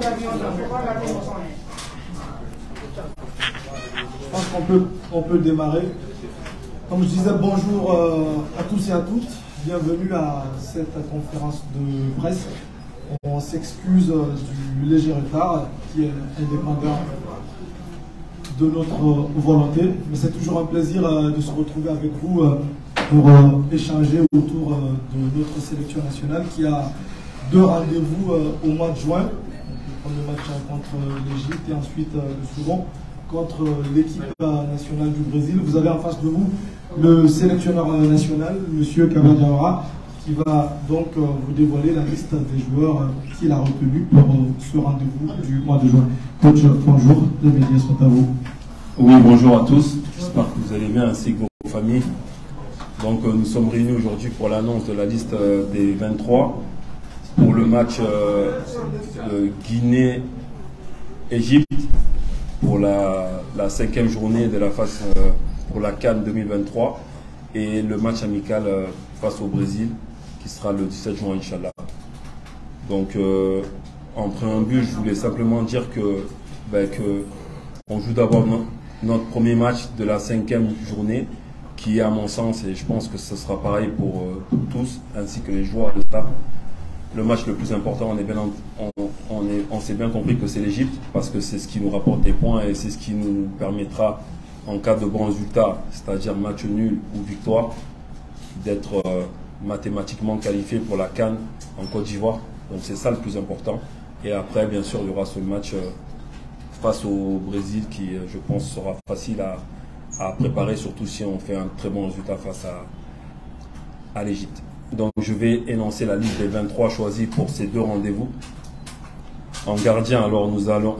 Je pense qu'on peut démarrer. Comme je disais, bonjour à tous et à toutes. Bienvenue à cette conférence de presse. On s'excuse du léger retard qui est indépendant de notre volonté. Mais c'est toujours un plaisir de se retrouver avec vous pour échanger autour de notre sélection nationale qui a deux rendez-vous au mois de juin. Le premier match contre l'Égypte et ensuite le second contre l'équipe nationale du Brésil. Vous avez en face de vous le sélectionneur national, M. Kaba Diawara, qui va donc vous dévoiler la liste des joueurs qu'il a retenus pour ce rendez-vous du mois de juin. Coach, bonjour, les médias sont à vous. Oui, bonjour à tous. J'espère que vous allez bien ainsi que vos familles. Donc nous sommes réunis aujourd'hui pour l'annonce de la liste des 23 pour le match Guinée-Égypte pour la 5e journée de la phase pour la CAN 2023 et le match amical face au Brésil qui sera le 17 juin, Inch'Allah. Donc en préambule, je voulais simplement dire que on joue d'abord notre premier match de la 5e journée qui est à mon sens, et je pense que ce sera pareil pour tous, ainsi que les joueurs de staff, le match le plus important. On s'est bien compris que c'est l'Égypte parce que c'est ce qui nous rapporte des points et c'est ce qui nous permettra, en cas de bons résultats, c'est-à-dire match nul ou victoire, d'être mathématiquement qualifié pour la CAN en Côte d'Ivoire. Donc c'est ça le plus important. Et après, bien sûr, il y aura ce match face au Brésil qui, je pense, sera facile à préparer, surtout si on fait un très bon résultat face à l'Égypte. Donc je vais énoncer la liste des 23 choisis pour ces deux rendez-vous. En gardien, alors nous avons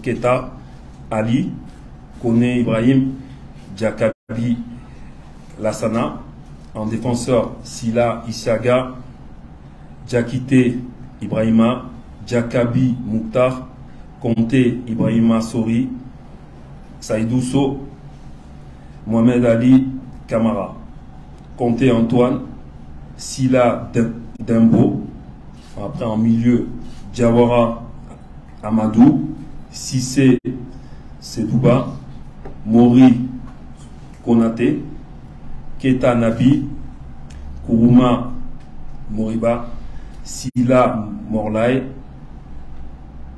Keita, Ali, Kone Ibrahim, Diakabi Lassana. En défenseur, Sila Isiaga, Diakité Ibrahima, Diakabi Mouktar, Conte Ibrahima Sori, Saïdousso, Mohamed Ali Kamara. Conte Antoine, Sila Dembo. Après en milieu, Diawara Amadou, Sissé Sedouba, Mori Konate, Keta Nabi, Kourouma Moriba, Sila Morlaï.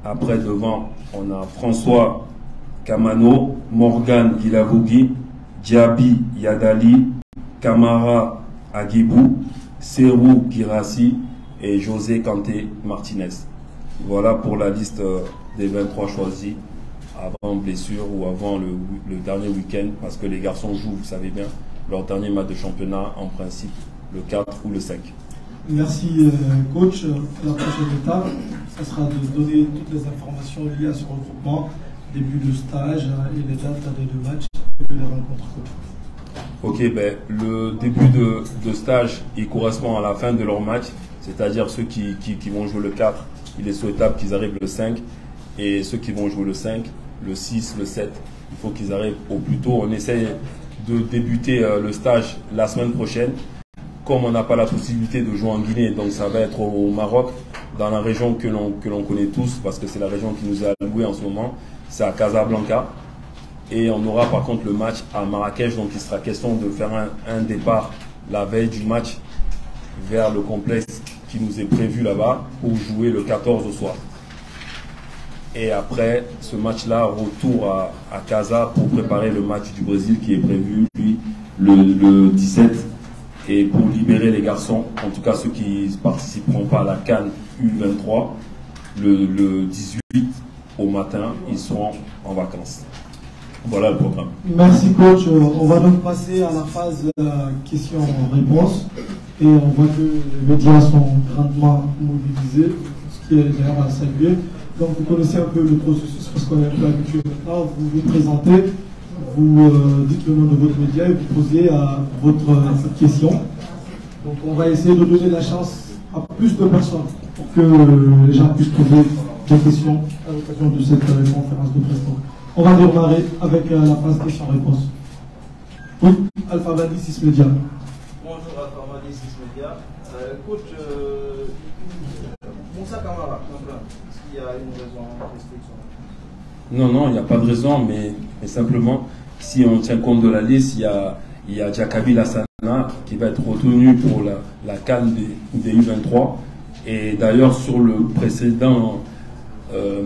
Après devant, on a François Kamano, Morgan Guilavogui, Diaby Yadali, Kamara Agibou, Serou Girassi et José Kanté Martinez. Voilà pour la liste des 23 choisis avant blessure ou avant le dernier week-end, parce que les garçons jouent, vous savez bien, leur dernier match de championnat en principe le 4 ou le 5. Merci coach. La prochaine étape, ça sera de donner toutes les informations liées à ce regroupement, début de stage et les dates des deux matchs et les rencontres. Ok, le début de stage, il correspond à la fin de leur match, c'est-à-dire ceux qui vont jouer le 4, il est souhaitable qu'ils arrivent le 5, et ceux qui vont jouer le 5, le 6, le 7, il faut qu'ils arrivent au plus tôt. On essaie de débuter le stage la semaine prochaine. Comme on n'a pas la possibilité de jouer en Guinée, donc ça va être au Maroc, dans la région que l'on connaît tous, parce que c'est la région qui nous est allouée en ce moment, c'est à Casablanca. Et on aura par contre le match à Marrakech, donc il sera question de faire un départ la veille du match vers le complexe qui nous est prévu là-bas pour jouer le 14 au soir. Et après ce match-là, retour à Casa pour préparer le match du Brésil qui est prévu, lui, le 17. Et pour libérer les garçons, en tout cas ceux qui ne participeront pas à la CAN U23, le 18 au matin, ils seront en vacances. Voilà le programme. Merci coach. On va donc passer à la phase questions-réponses. Et on voit que les médias sont grandement mobilisés, ce qui est d'ailleurs à saluer. Donc vous connaissez un peu le processus parce qu'on est un peu habitué maintenant. Vous vous présentez, vous dites le nom de votre média et vous posez votre question. Donc on va essayer de donner la chance à plus de personnes pour que les gens puissent poser des questions à l'occasion de cette conférence de presse. On va démarrer avec la phase questions-réponses. Oui, Alpha Vadi 6 Média. Bonjour Alpha Vadi 6 Média. Coach, Moussa Camara, est-ce qu'il y a une raison, restriction? Non, non, il n'y a pas de raison, mais simplement, si on tient compte de la liste, il y a Jakabi Lassana qui va être retenu pour la CAN des U23. Et d'ailleurs, sur le précédent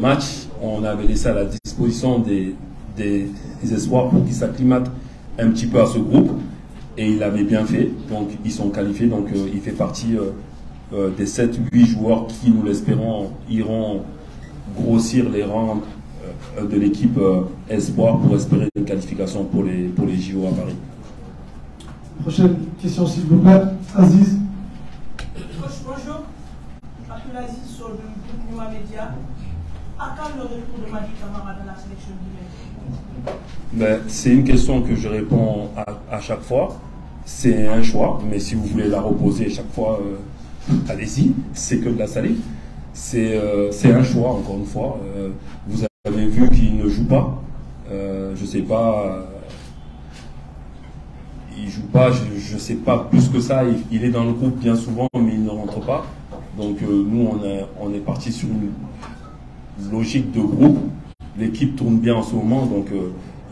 match, on avait laissé à la disposition des espoirs pour qu'ils s'acclimatent un petit peu à ce groupe. Et il avait bien fait, donc ils sont qualifiés, donc il fait partie des 7-8 joueurs qui, nous l'espérons, iront grossir les rangs de l'équipe espoir pour espérer une qualification pour les JO à Paris. Prochaine question s'il vous plaît, Aziz. Coach, bonjour. Abdelaziz sur le groupe Numa Média. À quand le retour de Madi Camara dans la sélection guinéenne? C'est une question que je réponds à chaque fois. C'est un choix, mais si vous voulez la reposer chaque fois, allez-y, c'est que de la salive. C'est un choix, encore une fois. Vous avez vu qu'il ne joue pas. Je sais pas. Il joue pas, je sais pas plus que ça. Il est dans le groupe bien souvent, mais il ne rentre pas. Donc nous, on est parti sur une logique de groupe. L'équipe tourne bien en ce moment, donc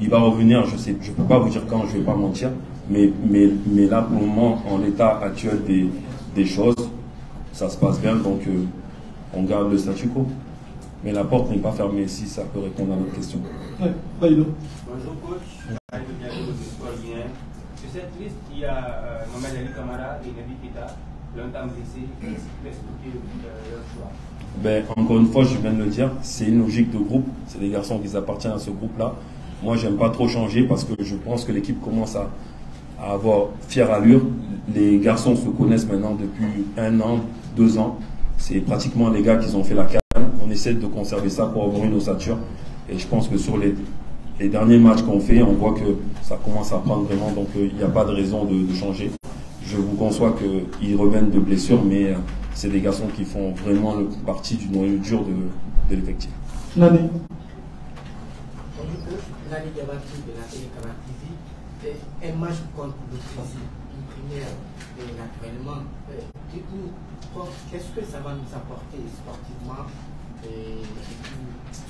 il va revenir. Je peux pas vous dire quand, je vais pas mentir. Mais là, pour le moment, en l'état actuel des choses, ça se passe bien, donc on garde le statu quo. Mais la porte n'est pas fermée, si ça peut répondre à notre question. Ouais, Baïdo. Bonjour coach, j'arrive bien de votre sport guinéen. Sur cette liste, il y a Mohamed Ali Camara et Nabi Keita, longtemps blessés. Qu'est-ce qui peut expliquer leur choix? Encore une fois, je viens de le dire, c'est une logique de groupe. C'est des garçons qui appartiennent à ce groupe-là. Moi, j'aime pas trop changer parce que je pense que l'équipe commence à avoir fière allure. Les garçons se connaissent maintenant depuis 1 an, 2 ans. C'est pratiquement les gars qui ont fait la CAN. On essaie de conserver ça pour avoir une ossature. Et je pense que sur les derniers matchs qu'on fait, on voit que ça commence à prendre vraiment. Donc il n'y a pas de raison de changer. Je vous conçois qu'ils reviennent de blessures, mais c'est des garçons qui font vraiment partie du noyau dur de l'effectif. Nani. Nani Diabatou de la Télécama TV, un match contre le Brésil, une première naturellement. Du coup, qu'est-ce que ça va nous apporter sportivement et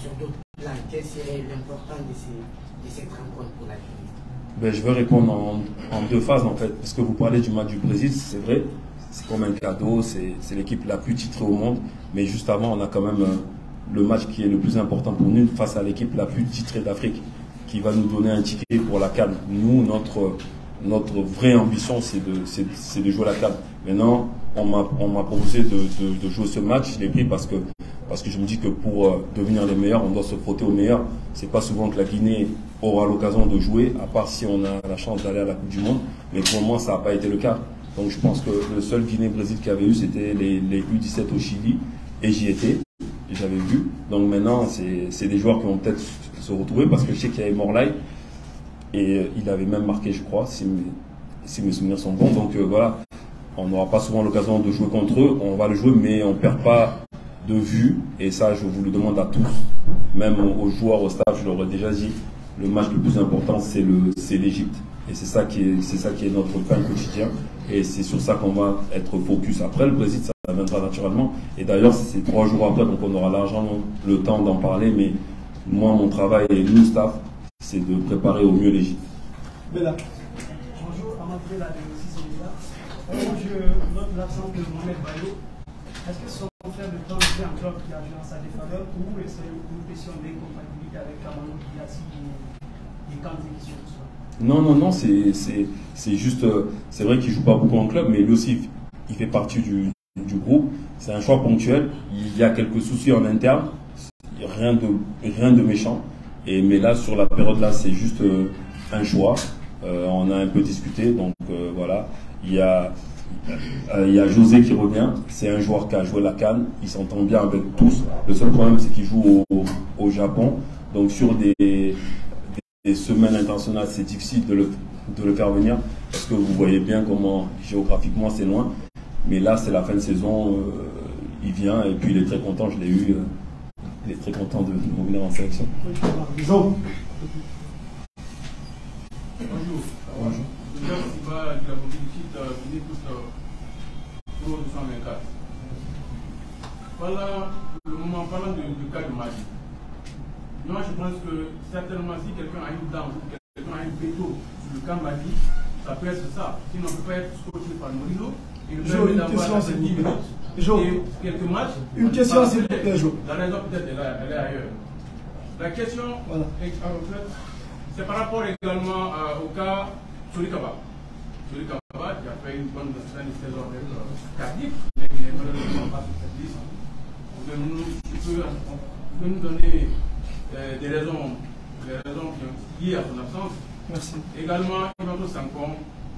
sur d'autres plans? Quel serait l'importance de cette rencontre pour la Guinée? Je vais répondre en 2 phases en fait, parce que vous parlez du match du Brésil, c'est vrai, c'est comme un cadeau, c'est l'équipe la plus titrée au monde, mais juste avant on a quand même le match qui est le plus important pour nous face à l'équipe la plus titrée d'Afrique, qui va nous donner un ticket pour la CAN. Nous, notre vraie ambition, c'est de jouer la CAN. Maintenant, on m'a proposé de jouer ce match. Je l'ai pris parce que je me dis que pour devenir les meilleurs, on doit se frotter aux meilleurs. C'est pas souvent que la Guinée aura l'occasion de jouer, à part si on a la chance d'aller à la Coupe du Monde. Mais pour le moment, ça n'a pas été le cas. Donc je pense que le seul Guinée-Brésil qu'il y avait eu, c'était les U17 au Chili. Et j'y étais. J'avais vu. Donc maintenant, c'est des joueurs qui vont peut-être se retrouver, parce que je sais qu'il y avait Morlaï. Et il avait même marqué, je crois, si mes souvenirs sont bons. Donc voilà, on n'aura pas souvent l'occasion de jouer contre eux. On va le jouer, mais on ne perd pas de vue. Et ça, je vous le demande à tous, même aux joueurs, au staff, je leur ai déjà dit, le match le plus important, c'est l'Égypte. Et c'est ça qui est notre pain quotidien. Et c'est sur ça qu'on va être focus. Après, le Brésil, ça viendra naturellement. Et d'ailleurs, c'est 3 jours après, donc on aura largement le temps d'en parler. Mais moi, mon travail et nous, staff, c'est de préparer au mieux l'Égypte. Bella. Bonjour, Amadou Bella de Cisélia. Je note l'absence de Mohamed Bayo. Est-ce que son frère de temps est un club qui a joué en sa défaveur, ou est-ce une question d'incompatibilité avec Kamano qui a signé des camps d'édition? Non, c'est juste, c'est vrai qu'il joue pas beaucoup en club, mais lui aussi, il fait partie du groupe. C'est un choix ponctuel. Il y a quelques soucis en interne, rien de méchant. Mais là, sur la période là, c'est juste un choix. On a un peu discuté, donc voilà. Il y a José qui revient. C'est un joueur qui a joué la CAN. Il s'entend bien avec tous. Le seul problème, c'est qu'il joue au Japon. Donc sur des semaines internationales, c'est difficile de le faire venir, parce que vous voyez bien comment géographiquement c'est loin. Mais là, c'est la fin de saison. Il vient et puis il est très content. Je l'ai eu. Il est très content de revenir en sélection. Bonjour. Bonjour. Je suis pas de la mobilité pour 224. Voilà le moment, parlant du cas de Mali. Moi, je pense que certainement, si quelqu'un a une dent, quelqu'un a une veto sur le cas Mali, ça peut être ça. Sinon, on ne peut pas être scotché par Mourinho. Il peut d'avoir 10 minutes et quelques matchs. Une question, s'il vous plaît, Jo. La raison, peut-être, elle est ailleurs. La question, voilà, c'est par rapport également au cas Solikaba. Solikaba, qui a fait une bonne saison avec Cardiff, mais qui n'est malheureusement pas sur cette liste. Vous pouvez nous donner des raisons liées à son absence. Merci. Également, Ivanto Sankom,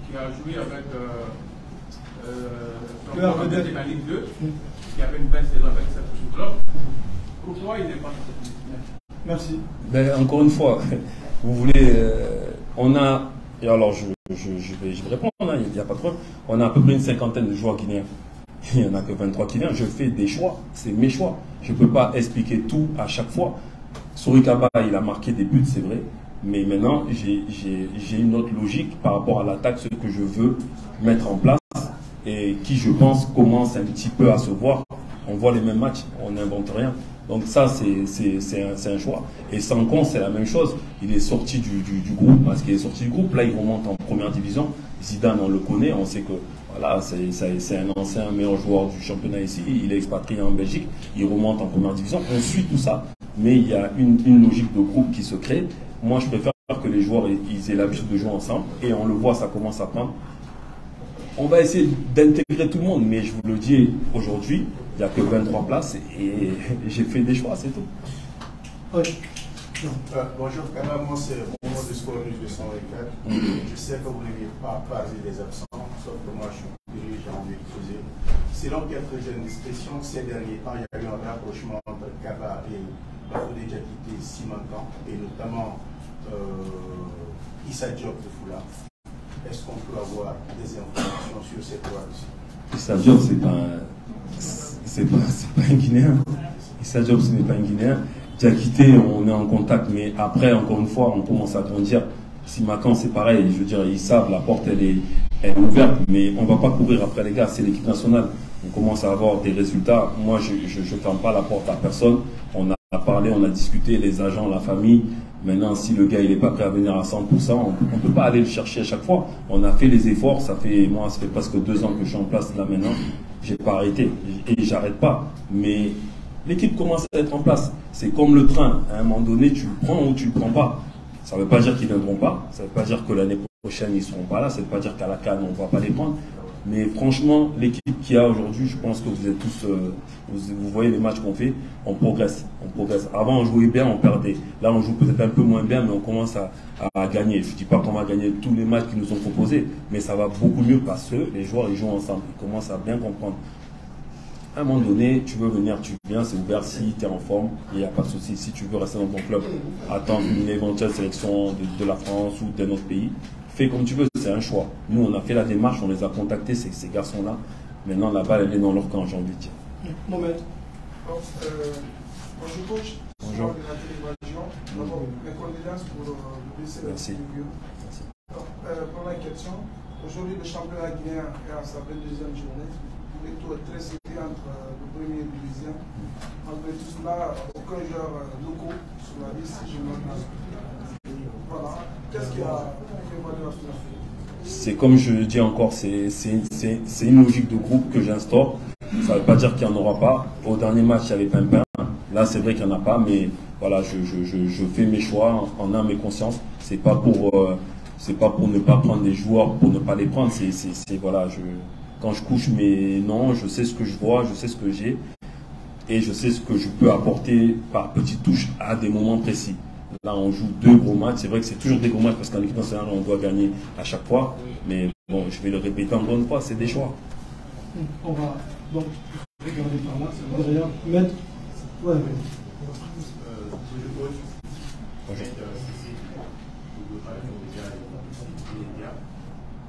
qui a joué avec en Ligue 2, qui avait une belle saison avec cette club. Pourquoi il n'est pas sur cette liste? Merci. Ben, encore une fois, vous voulez, on a, et alors je vais répondre, hein, il n'y a pas de problème, on a à peu près une cinquantaine de joueurs guinéens. Il n'y en a que 23 qui viennent. Je fais des choix, c'est mes choix. Je ne peux pas expliquer tout à chaque fois. Solikaba, il a marqué des buts, c'est vrai. Mais maintenant, j'ai une autre logique par rapport à l'attaque, ce que je veux mettre en place et qui, je pense, commence un petit peu à se voir. On voit les mêmes matchs, on n'invente rien. Donc ça, c'est un choix. Et Sankom, c'est la même chose. Il est sorti du groupe, parce qu'il est sorti du groupe. Là, il remonte en première division. Zidane, on le connaît, on sait que voilà, c'est un ancien meilleur joueur du championnat ici. Il est expatrié en Belgique. Il remonte en première division. On suit tout ça. Mais il y a une logique de groupe qui se crée. Moi, je préfère que les joueurs ils aient l'habitude de jouer ensemble. Et on le voit, ça commence à prendre. On va essayer d'intégrer tout le monde. Mais je vous le dis aujourd'hui, il n'y a que 23 places. Et j'ai fait des choix, c'est tout. Oui. Bonjour, Kana, moi c'est mon nom de Sport News 224. Je sais que vous n'avez pas parlé des absents, sauf que moi je suis dirigé, j'ai envie de poser. Selon quelques indiscrétions, ces derniers temps, il y a eu un rapprochement entre Kaba et Bafodé Diakité Simankan, et notamment Issa Diop de Foula. Est-ce qu'on peut avoir des informations sur ces trois aussi? Issa Diop, c'est pas un Guinéen. Issa Diop, ce n'est pas un Guinéen. Diakité, on est en contact, mais après, encore une fois, on commence à grandir. Simankan, c'est pareil, je veux dire, ils savent, la porte, elle est ouverte, mais on ne va pas courir après les gars, c'est l'équipe nationale. On commence à avoir des résultats. Moi, je ne ferme pas la porte à personne. On a parlé, on a discuté, les agents, la famille. Maintenant, si le gars, il n'est pas prêt à venir à 100%, on ne peut pas aller le chercher à chaque fois. On a fait les efforts, ça fait presque 2 ans que je suis en place là maintenant. Je n'ai pas arrêté et j'arrête pas. Mais l'équipe commence à être en place. C'est comme le train. À un moment donné, tu le prends ou tu ne le prends pas. Ça ne veut pas dire qu'ils ne viendront pas. Ça ne veut pas dire que l'année prochaine, ils ne seront pas là. Ça ne veut pas dire qu'à la CAN, on ne va pas les prendre. Mais franchement, l'équipe qu'il y a aujourd'hui, je pense que vous êtes tous... vous voyez les matchs qu'on fait, on progresse. Avant, on jouait bien, on perdait. Là, on joue peut-être un peu moins bien, mais on commence à gagner. Je ne dis pas qu'on va gagner tous les matchs qui nous sont proposés, mais ça va beaucoup mieux parce que les joueurs, ils jouent ensemble. Ils commencent à bien comprendre. À un moment donné, tu veux venir, tu viens, c'est ouvert si tu es en forme, il n'y a pas de souci. Si tu veux rester dans ton club, attendre une éventuelle sélection de la France ou d'un autre pays, fais comme tu veux, c'est un choix. Nous, on a fait la démarche, on les a contactés, ces garçons-là. Maintenant, la balle, elle est dans leur camp, j'ai envie de dire. Mohamed. Bonjour coach. Bonjour. De la télévision. D'abord, mes condoléances pour le décès de Merci. Merci. Première question. Aujourd'hui, le championnat guinéen est à sa 22e journée. Le tout est très serré entre le premier et le deuxième. Malgré tout cela, aucun joueur local sur la liste, si je me trompe. Voilà. Qu'est-ce qu'il y a d'évaluation? C'est comme je le dis encore, c'est une logique de groupe que j'instaure. Ça ne veut pas dire qu'il n'y en aura pas. Au dernier match, il y avait Pimpin. Là, c'est vrai qu'il n'y en a pas, mais voilà, je fais mes choix en âme et conscience. C'est pas pour ne pas prendre des joueurs, pour ne pas les prendre. Voilà, quand je couche mes noms, je sais ce que je vois, je sais ce que j'ai et je sais ce que je peux apporter par petites touches à des moments précis. Là, on joue 2 gros matchs. C'est vrai que c'est toujours des gros matchs parce qu'en équipe nationale, on doit gagner à chaque fois. Mais bon, je vais le répéter encore une fois, c'est des choix. On va donc regarder par là. Derrière, mettre. Ouais, ouais.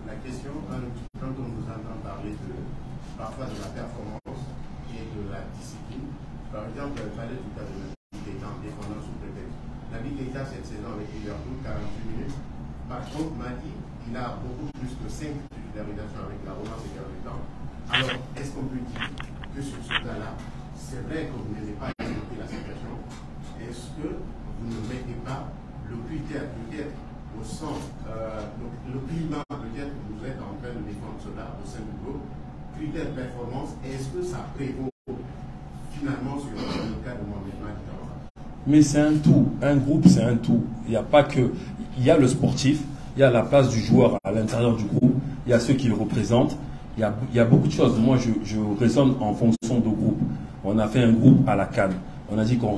La question, quand on vous entend parler parfois de la performance et de la discipline, par exemple, il fallait tout à l'heure en défendant sous prétexte. Naby Keita cette saison avec Liverpool, 48 minutes. Par contre, Madi, il a beaucoup plus que 5 titularisations avec la Roma ces derniers temps. Alors, est-ce qu'on peut dire que sur ce cas-là, c'est vrai que vous n'avez pas évoqué la situation. Est-ce que vous ne mettez pas le critère peut-être au sens, le climat peut-être que vous êtes en train de défendre cela au sein du groupe, critère performance, est-ce que ça prévaut finalement sur le cas de Mohamed Kamara? Mais c'est un tout, un groupe c'est un tout. Il n'y a pas que, il y a le sportif, il y a la place du joueur à l'intérieur du groupe, il y a ceux qui le représentent, il y a beaucoup de choses. Moi je raisonne en fonction de groupe. On a fait un groupe à la CAN, on a dit qu'on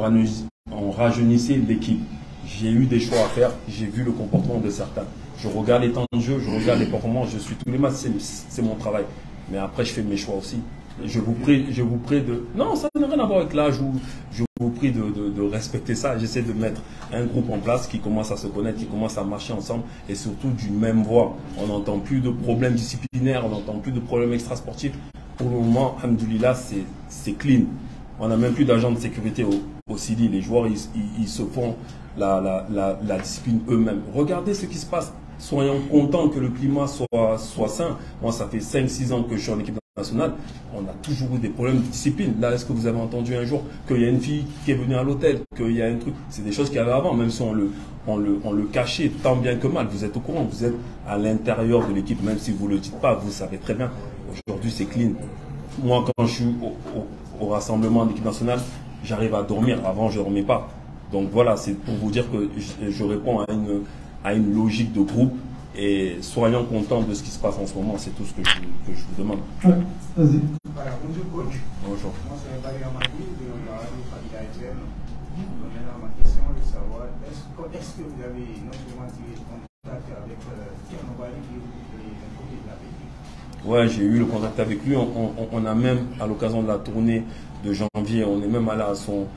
rajeunissait l'équipe. J'ai eu des choix à faire, j'ai vu le comportement de certains. Je regarde les temps de jeu, je regarde les performances, je suis tous les matchs, c'est mon travail. Mais après je fais mes choix aussi. Je vous prie de... Non, ça n'a rien à voir avec l'âge. Je vous prie de respecter ça. J'essaie de mettre un groupe en place qui commence à se connaître, qui commence à marcher ensemble et surtout d'une même voix. On n'entend plus de problèmes disciplinaires, on n'entend plus de problèmes extrasportifs. Pour le moment, alhamdoulilah, c'est clean. On n'a même plus d'agents de sécurité au CIDI. Les joueurs, ils se font la discipline eux-mêmes. Regardez ce qui se passe. Soyons contents que le climat soit sain. Moi, ça fait 5-6 ans que je suis en équipe nationale. On a toujours eu des problèmes de discipline. Là, est-ce que vous avez entendu un jour qu'il y a une fille qui est venue à l'hôtel, qu'il y a un truc? C'est des choses qu'il y avait avant, même si on le cachait tant bien que mal. Vous êtes au courant, vous êtes à l'intérieur de l'équipe, même si vous ne le dites pas, vous savez très bien. Aujourd'hui, c'est clean. Moi, quand je suis au rassemblement de l'équipe nationale, j'arrive à dormir. Avant, je ne dormais pas. Donc voilà, c'est pour vous dire que je réponds à une logique de groupe et soyons contents de ce qui se passe en ce moment, c'est tout ce que je vous demande. Ouais, vas-y. Voilà, bonjour coach. Bonjour. Moi c'est Valérie Amadi de la radio Fadila FM. Maintenant ma question est de savoir, est-ce que vous avez non seulement tiré contact avec Thierno Bali qui est un côté de la Belgique? Ouais, j'ai eu le contact avec lui. On a même, à l'occasion de la tournée de janvier, on est même allé à son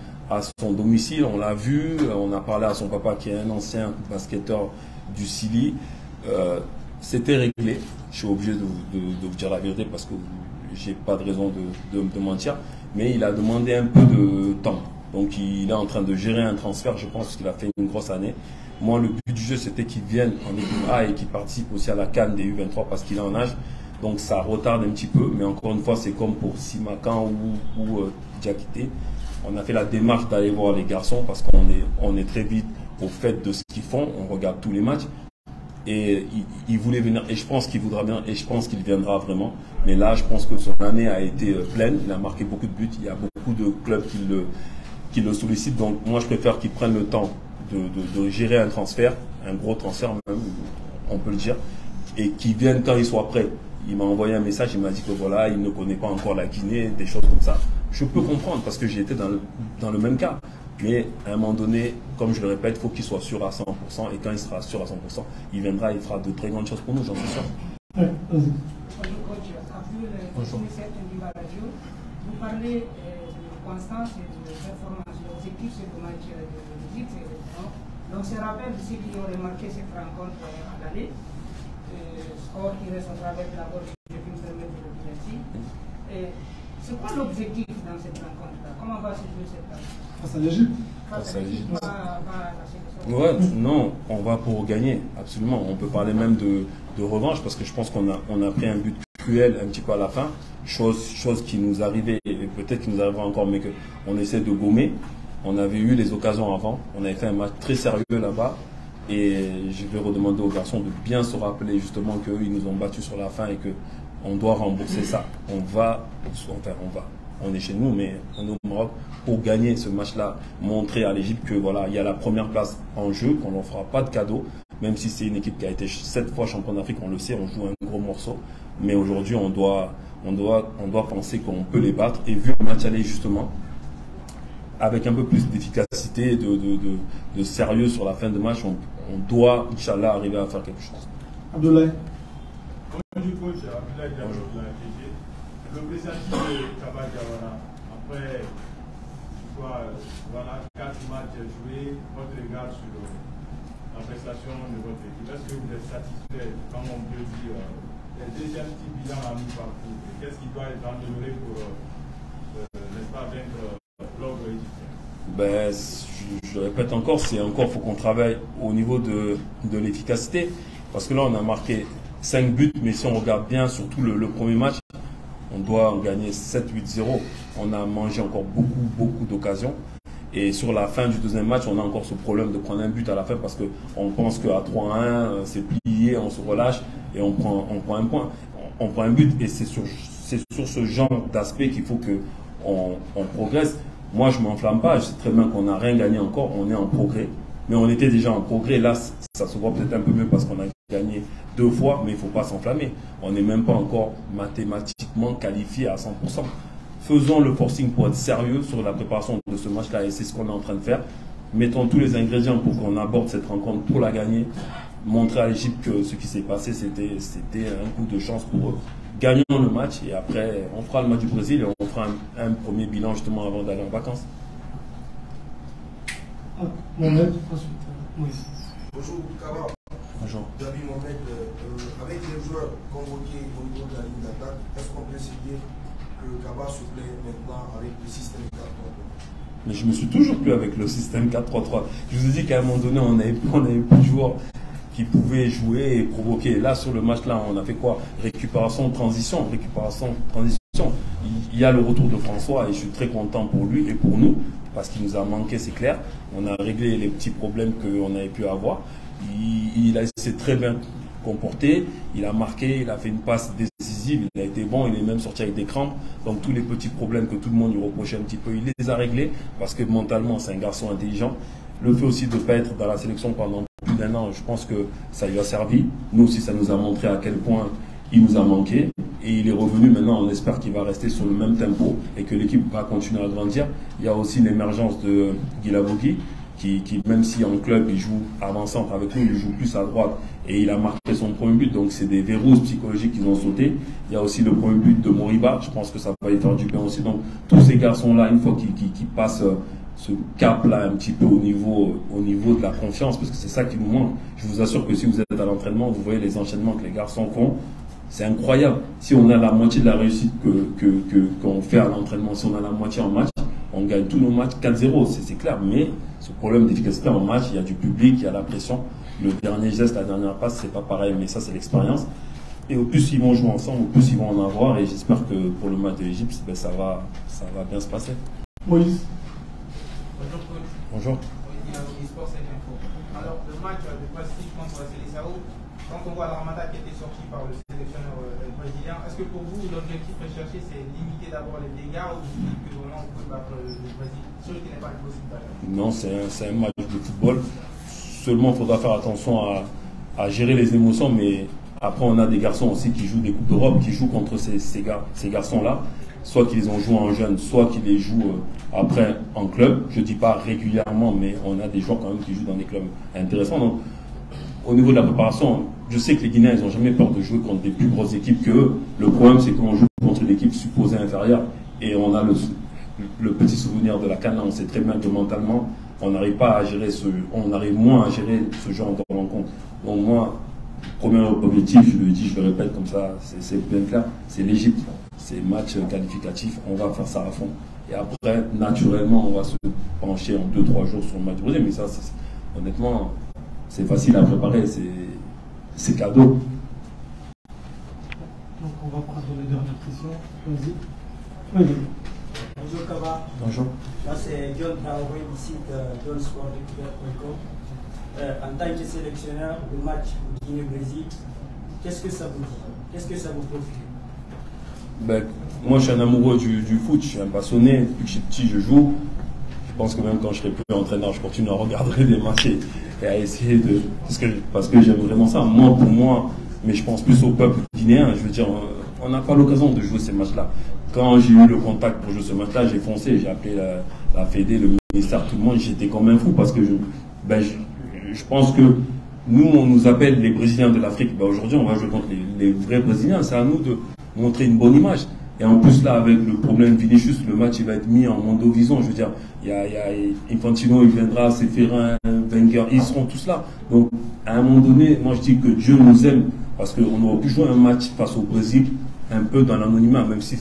domicile, on l'a vu, on a parlé à son papa qui est un ancien basketteur du Sili. C'était réglé. Je suis obligé de vous dire la vérité parce que j'ai pas de raison de mentir. Mais il a demandé un peu de temps. Donc il est en train de gérer un transfert, je pense qu'il a fait une grosse année. Moi, le but du jeu, c'était qu'il vienne en équipe A et qu'il participe aussi à la CAN des U23 parce qu'il est en âge. Donc ça retarde un petit peu. Mais encore une fois, c'est comme pour Simakan ou Diakité. On a fait la démarche d'aller voir les garçons parce qu'on est très vite au fait de ce qu'ils font. On regarde tous les matchs. Et il voulait venir. Et je pense qu'il voudra bien. Et je pense qu'il viendra vraiment. Mais là, je pense que son année a été pleine. Il a marqué beaucoup de buts. Il y a beaucoup de clubs qui le sollicitent. Donc moi, je préfère qu'il prenne le temps de gérer un transfert. Un gros transfert même, on peut le dire. Et qu'il vienne quand il soit prêt. Il m'a envoyé un message. Il m'a dit que voilà, il ne connaît pas encore la Guinée. Des choses comme ça. Je peux comprendre parce que j'ai été dans le même cas. Mais à un moment donné, comme je le répète, il faut qu'il soit sûr à 100%. Et quand il sera sûr à 100%, il viendra et il fera de très grandes choses pour nous, j'en suis sûr. Ouais, vas-y. Bonjour, vous parlez de constance et de performance. L'objectif, c'est de match de visite. Donc, c'est rappel de ceux qui ont remarqué cette rencontre à l'aller. Score qui reste au travers de la boîte de film permettre de le c'est quoi l'objectif dans cette rencontre-là? Comment va se jouer cette rencontre? Face à l'Égypte. Face à l'Égypte, pas la sélection. Ouais, non, on va pour gagner, absolument. On peut parler même de revanche parce que je pense qu'on a pris un but cruel un petit peu à la fin, chose qui nous arrivait et peut-être qui nous arrivera encore, mais qu'on essaie de gommer. On avait eu les occasions avant, on avait fait un match très sérieux là-bas et je vais redemander aux garçons de bien se rappeler justement qu'eux, ils nous ont battus sur la fin et que on doit rembourser ça. On est chez nous, mais on est au Maroc pour gagner ce match-là, montrer à l'Égypte que voilà, il y a la première place en jeu, qu'on ne leur fera pas de cadeau, même si c'est une équipe qui a été 7 fois championne d'Afrique, on le sait, on joue un gros morceau. Mais aujourd'hui, on doit penser qu'on peut les battre. Et vu le match aller justement, avec un peu plus d'efficacité, de sérieux sur la fin de match, on doit, Inch'Allah, arriver à faire quelque chose. Abdoulaye. Bonjour coach, Abdoulaye Diallo de la RTG. Le président de Kaba Diawara, après voilà, 4 matchs joués, votre regard sur la prestation de votre équipe, est-ce que vous êtes satisfait, comme on peut dire, le deuxième petit bilan à mi-parcours? Qu'est-ce qui doit être amélioré pour, n'est-ce pas, vaincre l'ordre égyptien? Ben, je le répète encore, faut qu'on travaille au niveau de l'efficacité, parce que là on a marqué 5 buts, mais si on regarde bien, surtout le premier match, on doit en gagner 7-8-0. On a mangé encore beaucoup d'occasions. Et sur la fin du deuxième match, on a encore ce problème de prendre un but à la fin parce qu'on pense qu'à 3-1, c'est plié, on se relâche et on prend un point. On prend un but et c'est sur ce genre d'aspect qu'il faut qu'on progresse. Moi, je ne m'enflamme pas. Je sais très bien qu'on n'a rien gagné encore. On est en progrès. Mais on était déjà en progrès. Là, ça se voit peut-être un peu mieux parce qu'on a gagné 2 fois, mais il ne faut pas s'enflammer. On n'est même pas encore mathématiquement qualifié à 100%. Faisons le forcing pour être sérieux sur la préparation de ce match-là et c'est ce qu'on est en train de faire. Mettons tous les ingrédients pour qu'on aborde cette rencontre pour la gagner. Montrer à l'Égypte que ce qui s'est passé, c'était un coup de chance pour eux. Gagnons le match et après, on fera le match du Brésil et on fera un premier bilan justement avant d'aller en vacances. Mohamed, ensuite. Bonjour, Kaba. Bonjour. David Mohamed, avec les joueurs convoqués au niveau de la ligne d'attaque, est-ce qu'on peut se dire que Kaba se plaît maintenant avec le système 4-3-3? Mais je me suis toujours plu avec le système 4-3-3. Je vous ai dit qu'à un moment donné, on avait plus de joueurs qui pouvaient jouer et provoquer. Là, sur le match-là, on a fait quoi? Récupération, transition. Il y a le retour de François et je suis très content pour lui et pour nous parce qu'il nous a manqué, c'est clair. On a réglé les petits problèmes qu'on avait pu avoir. Il s'est très bien comporté, il a marqué, il a fait une passe décisive, il a été bon, il est même sorti avec des crampes. Donc tous les petits problèmes que tout le monde lui reprochait un petit peu, il les a réglés parce que mentalement c'est un garçon intelligent. Le fait aussi de ne pas être dans la sélection pendant plus d'1 an, je pense que ça lui a servi. Nous aussi, ça nous a montré à quel point il nous a manqué. Et il est revenu maintenant, on espère qu'il va rester sur le même tempo et que l'équipe va continuer à grandir. Il y a aussi l'émergence de Guilabogui, qui même si en club il joue avant-centre avec nous, il joue plus à droite et il a marqué son premier but. Donc c'est des verrous psychologiques qu'ils ont sauté. Il y a aussi le premier but de Moriba, je pense que ça va lui faire du bien aussi. Donc tous ces garçons-là, une fois qu'ils passent ce cap-là un petit peu au niveau de la confiance, parce que c'est ça qui nous manque. Je vous assure que si vous êtes à l'entraînement, vous voyez les enchaînements que les garçons font. C'est incroyable. Si on a la moitié de la réussite qu'on fait à l'entraînement, si on a la moitié en match, on gagne tous nos matchs 4-0, c'est clair. Mais ce problème d'efficacité en match, il y a du public, il y a la pression. Le dernier geste, la dernière passe, c'est pas pareil, mais ça c'est l'expérience. Et au plus ils vont jouer ensemble, au plus ils vont en avoir. Et j'espère que pour le match de l'Égypte, ben, ça va bien se passer. Moïse. Bonjour coach. Bonjour. Alors le match de Plastique contre la Seleção, quand on voit l'armada qui a été sorti par le sélectionneur brésilien, est-ce que pour vous l'objectif recherché c'est limiter d'abord les dégâts ou que vraiment on peut battre le Brésil, ce qui n'est pas possible d'ailleurs? Non, c'est un match de football. Seulement il faudra faire attention à gérer les émotions, mais après on a des garçons aussi qui jouent des Coupes d'Europe, qui jouent contre ces garçons-là, soit qu'ils ont joué en jeune, soit qu'ils les jouent après en club. Je ne dis pas régulièrement, mais on a des joueurs quand même qui jouent dans des clubs intéressants. Donc, au niveau de la préparation, je sais que les Guinéens, ils n'ont jamais peur de jouer contre des plus grosses équipes qu'eux. Le problème, c'est qu'on joue contre une équipe supposée inférieure et on a le petit souvenir de la CAN. On sait très bien que mentalement, on n'arrive pas à gérer on arrive moins à gérer ce genre de rencontre. Donc moi, premier objectif, je le dis, je le répète comme ça, c'est bien clair, c'est l'Égypte. C'est match qualificatif, on va faire ça à fond. Et après, naturellement, on va se pencher en 2-3 jours sur le match du Brésil. Mais ça, honnêtement, c'est facile à préparer, c'est cadeau. Donc on va prendre les dernières questions. Vas-y. Bonjour Kaba. Bonjour. Là c'est John Traoré du site johnsportdécouverte.com. En tant que sélectionneur de match Guinée-Brésil, qu'est-ce que ça vous dit? Qu'est-ce que ça vous procure? Ben, moi je suis un amoureux du foot, je suis un passionné. Depuis que je suis petit, je joue. Je pense que même quand je serai plus entraîneur, je continue à regarder des matchs et à essayer de... Parce que j'aime vraiment ça. Moi, pour moi, mais je pense plus au peuple guinéen. Je veux dire, on n'a pas l'occasion de jouer ces matchs-là. Quand j'ai eu le contact pour jouer ce match-là, j'ai foncé, j'ai appelé la Fédé, le ministère, tout le monde. J'étais comme un fou parce que je pense que nous, on nous appelle les Brésiliens de l'Afrique. Ben, aujourd'hui, on va jouer contre les vrais Brésiliens. C'est à nous de montrer une bonne image. Et en plus, là, avec le problème Vinicius, le match il va être mis en mondovision. Je veux dire, il y a Infantino, il viendra, Séferin, Wenger, ils seront tous là. Donc, à un moment donné, moi je dis que Dieu nous aime parce qu'on aurait pu jouer un match face au Brésil un peu dans l'anonymat, même si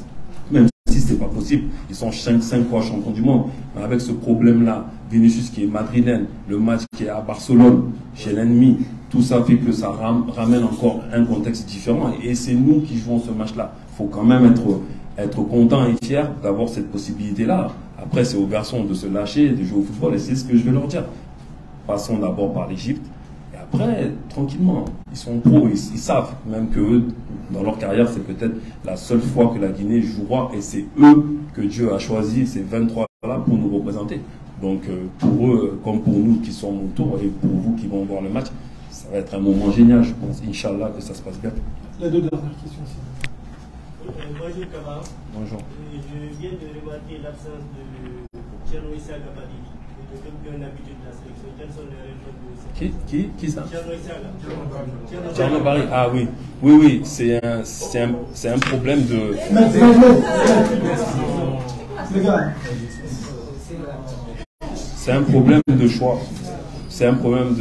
c'est pas possible. Ils sont 5 fois champions du monde. Mais avec ce problème-là, Vinicius qui est madrilène, le match qui est à Barcelone, chez l'ennemi, tout ça fait que ça ramène encore un contexte différent. Et c'est nous qui jouons ce match-là. Il faut quand même être être content et fier d'avoir cette possibilité-là. Après, c'est aux garçons de se lâcher, de jouer au football, et c'est ce que je vais leur dire. Passons d'abord par l'Égypte, et après, tranquillement, ils sont pros, ils savent même que eux, dans leur carrière, c'est peut-être la seule fois que la Guinée jouera, et c'est eux que Dieu a choisi, ces 23-là, pour nous représenter. Donc, pour eux, comme pour nous qui sommes autour, et pour vous qui vont voir le match, ça va être un moment génial, je pense, Inch'Allah, que ça se passe bien. Les deux dernières questions, aussi. Bonjour Kaba. Bonjour. Je viens de remarquer l'absence de Thierno Issa Gabadi, un habitué de la sélection. Quelles sont les raisons de ça? Qui ça? Thierno Issa. Thierno Barry. Ah oui. Oui, c'est un problème de... C'est un problème de choix. C'est un problème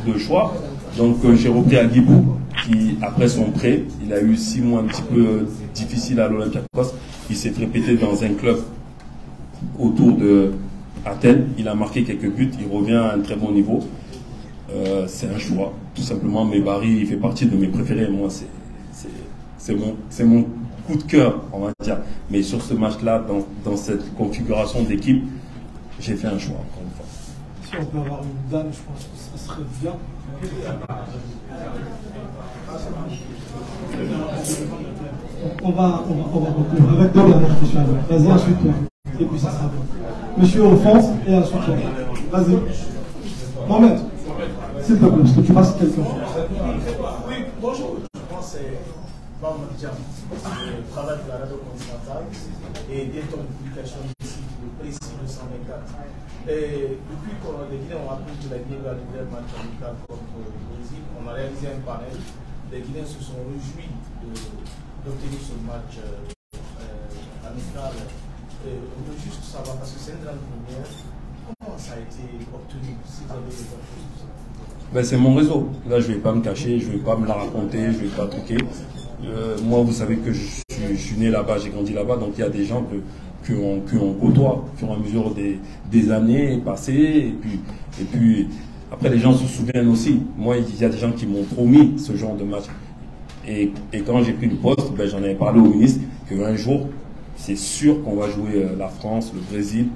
de choix. Donc j'ai repris à Guibou, qui après son prêt, il a eu 6 mois un petit peu difficiles à l'Olympiakos. Il s'est répété dans un club autour de Athènes. Il a marqué quelques buts, il revient à un très bon niveau. C'est un choix, tout simplement. Mais Barry, il fait partie de mes préférés. Moi, c'est mon coup de cœur, on va dire. Mais sur ce match-là, dans cette configuration d'équipe, j'ai fait un choix, encore une fois. Si on peut avoir une dame, je pense que ça serait bien. On va conclure avec deux dernières questions. Vas-y, ensuite toi. Et puis ça sera bon. Monsieur au fond et ensuite toi. Vas-y. Mohamed, s'il te plaît, parce que tu passes quelque chose. Oui, bonjour. Je pense que c'est Bamba Djam, le travail de la radio continentale et des temps de publication ici, le précis de 124. Et depuis que les Guinéens ont appris que la Guinée va livrer un match amical contre le Brésil, on a réalisé un panel. Les Guinéens se sont réjouis d'obtenir ce match amical. On veut juste savoir, parce que c'est une grande première, comment ça a été obtenu, si vous avez des choses. Ben, c'est mon réseau. Là, je ne vais pas me cacher, je ne vais pas me la raconter, je ne vais pas truquer. Moi, vous savez que je suis né là-bas, j'ai grandi là-bas, donc il y a des gens qu'on côtoie au fur et à mesure des années passées. Et puis, après, les gens se souviennent aussi. Moi, il y a des gens qui m'ont promis ce genre de match. Et quand j'ai pris le poste, ben, j'en avais parlé au ministre qu'un jour, c'est sûr qu'on va jouer la France, le Brésil.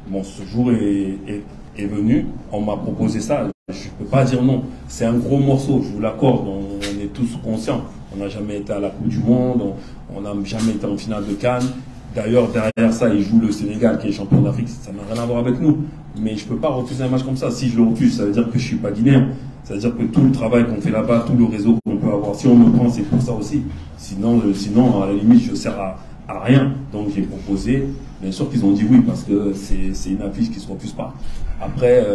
Bon, ce jour est venu, on m'a proposé ça. Je ne peux pas dire non. C'est un gros morceau, je vous l'accorde. On est tous conscients. On n'a jamais été à la Coupe du Monde, on n'a jamais été en finale de Cannes. D'ailleurs, derrière ça, il joue le Sénégal qui est champion d'Afrique. Ça n'a rien à voir avec nous. Mais je ne peux pas refuser un match comme ça. Si je le refuse, ça veut dire que je ne suis pas guinéen. Ça veut dire que tout le travail qu'on fait là-bas, tout le réseau qu'on peut avoir, si on me prend, c'est pour ça aussi. Sinon, à la limite, je ne sers à rien. Donc j'ai proposé. Bien sûr qu'ils ont dit oui, parce que c'est une affiche qui ne se refuse pas. Après,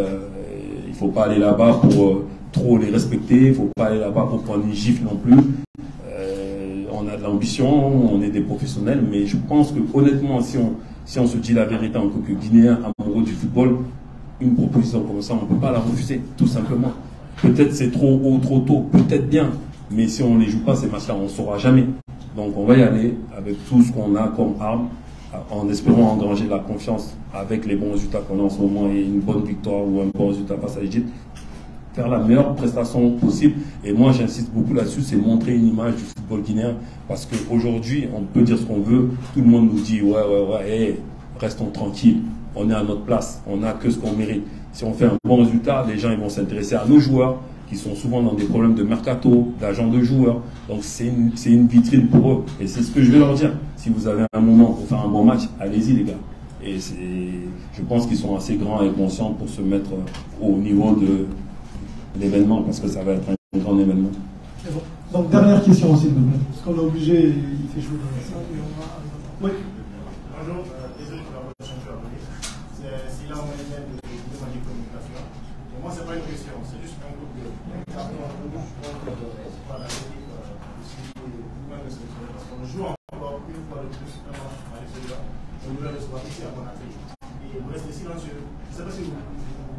il ne faut pas aller là-bas pour trop les respecter. Il ne faut pas aller là-bas pour prendre une gifle non plus. On a de l'ambition, on est des professionnels, mais je pense que honnêtement, si on se dit la vérité en tant que Guinéen amoureux du football, une proposition comme ça, on ne peut pas la refuser, tout simplement. Peut-être c'est trop haut, trop tôt, peut-être bien, mais si on ne les joue pas, ces matchs-là, on ne saura jamais. Donc on va y aller avec tout ce qu'on a comme arme, en espérant engranger la confiance avec les bons résultats qu'on a en ce moment et une bonne victoire ou un bon résultat face à l'Égypte. Faire la meilleure prestation possible. Et moi, j'insiste beaucoup là-dessus, c'est montrer une image du football guinéen. Parce qu'aujourd'hui, on peut dire ce qu'on veut. Tout le monde nous dit, ouais, restons tranquilles. On est à notre place. On n'a que ce qu'on mérite. Si on fait un bon résultat, les gens ils vont s'intéresser à nos joueurs, qui sont souvent dans des problèmes de mercato, d'agents de joueurs. Donc, c'est une vitrine pour eux. Et c'est ce que je vais leur dire. Si vous avez un moment pour faire un bon match, allez-y, les gars. Et je pense qu'ils sont assez grands et conscients pour se mettre au niveau de l'événement, parce que ça va être un grand événement. Bon. Donc, dernière question aussi, parce qu'on est obligé, il fait chaud dans ça. Oui. Bonjour, désolé pour la question que je vais c'est là où on est même de communication. Pour moi, ce n'est pas une question, c'est juste un groupe de cartons en rouge contre la l'équipe de sélectionneur, parce qu'on joue encore une fois de plus un match à l'extérieur. On nous le recevoir ici à Conakry. Et vous restez silencieux. Je ne sais pas si vous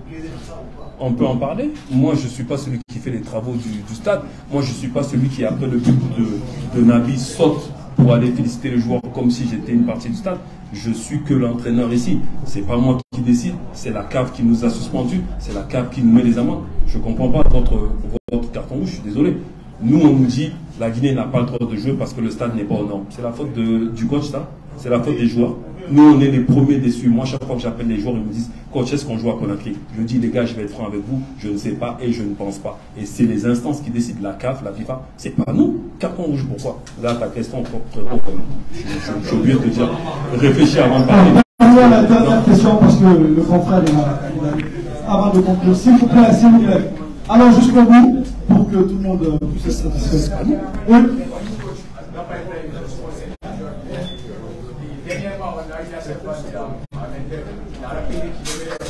plaisez dans ça ou pas. On peut en parler. Moi, je ne suis pas celui qui fait les travaux du stade. Moi, je ne suis pas celui qui, après le but de Nabi, saute pour aller féliciter les joueurs comme si j'étais une partie du stade. Je suis que l'entraîneur ici. Ce n'est pas moi qui décide. C'est la CAF qui nous a suspendus. C'est la CAF qui nous met les amendes. Je ne comprends pas votre carton rouge. Je suis désolé. Nous, on nous dit la Guinée n'a pas le droit de jouer parce que le stade n'est pas aux normes. C'est la faute du coach, ça? C'est la faute des joueurs? Nous, on est les premiers déçus. Moi, chaque fois que j'appelle les joueurs, ils me disent coach, est-ce qu'on joue à Conakry? Je dis les gars, je vais être franc avec vous, je ne sais pas et je ne pense pas. Et c'est les instances qui décident, la CAF, la FIFA, c'est pas nous. Carton rouge, pourquoi? Là, ta question, j'ai oublié de te dire, réfléchis avant de parler. La dernière question, parce que le confrère est là. Avant de conclure, s'il vous plaît, s'il vous plaît. Alors, jusqu'au bout, pour que tout le monde puisse être satisfait. Oui.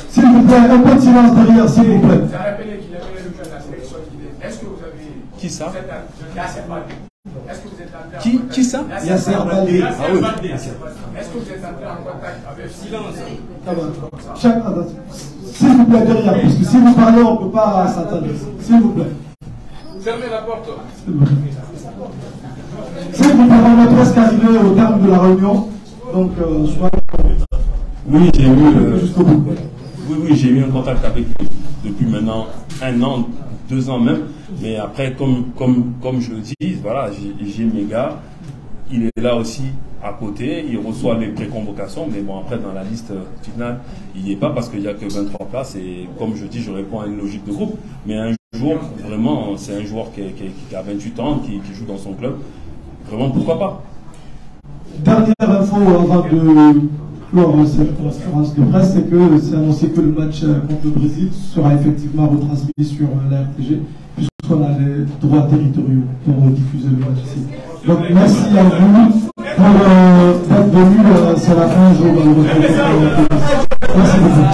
S'il vous plaît, un peu de silence derrière, s'il vous plaît. Qui ça? Qui ça? Yasser Baldé. Ah oui. Est-ce que vous êtes entré en contact avec silence? S'il vous plaît, derrière, parce que si vous parlez, on ne peut pas s'attendre. S'il vous plaît. Fermez la porte. S'il vous plaît, on est presque arrivé au terme de la réunion. Donc, soit. Oui, j'ai eu un contact avec lui depuis maintenant 1 an, 2 ans même. Mais après, comme je le dis, voilà, j'ai mes gars. Il est là aussi à côté, il reçoit les préconvocations, mais bon, après, dans la liste finale, il n'y est pas parce qu'il n'y a que 23 places. Et comme je dis, je réponds à une logique de groupe. Mais un jour, vraiment, c'est un joueur qui a 28 ans, qui joue dans son club. Vraiment, pourquoi pas? Dernière info avant de clore cette conférence de presse, c'est que c'est annoncé que le match contre le Brésil sera effectivement retransmis sur la RTG, puisqu'on a les droits territoriaux pour diffuser le match ici. Donc merci à vous pour être venus, c'est la fin, je vous remercie. Merci beaucoup.